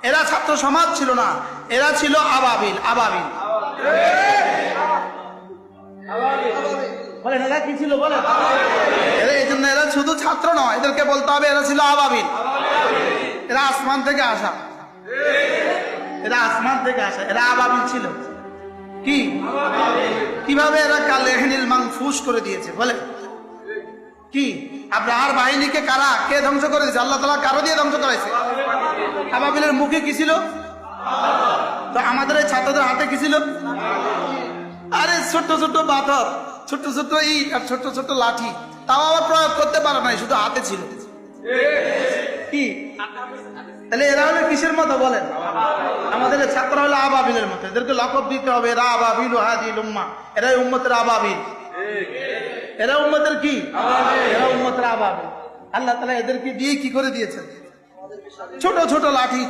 এরা ছাত্র সমাজ ছিল না, এরা ছিল আবাবিল। আবাবিল বলেন এরা কি ছিল বলেন? এই জন্য এরা শুধু ছাত্র নয়, এদেরকে বলতে হবে এরা ছিল আবাবিল। এরা আসমান থেকে আসা, এরা আসমান থেকে আসা, এরা আবাবিল ছিল। কি কিভাবে এরা কালেহনিল মানফুস করে দিয়েছে বলে? কি আব্রাহার বাহিনীকে কে ধ্বংস করে দিয়েছে? আল্লাহ তাআলা কারো দিয়ে ধ্বংস করাইছে? আবাবিলের মুখে কি ছিল? তো আমাদের এই ছাত্রদের হাতে কি ছিল? আরে ছোট ছোট পাথর, ছোট ছোট ইট আর ছোট ছোট লাঠি, তাও আবার প্রয়োগ করতে পারে নাই, শুধু হাতে ছিল। কি তাহলে এরা হলো কিসের মতো বলেন? আমাদের ছাত্র হলো আবাবিলের মতো। এদেরকে লকব দিতে হবে এরা আবাবিল হাদিল উম্মাহ, এরাই উম্মতের আবাবিল। এরা উম্মতের কি? এরা উম্মতের আবাবিল। আল্লাহ তাআলা এদেরকে দিয়ে কি করে দিয়েছেন? ছোট ছোট লাঠি,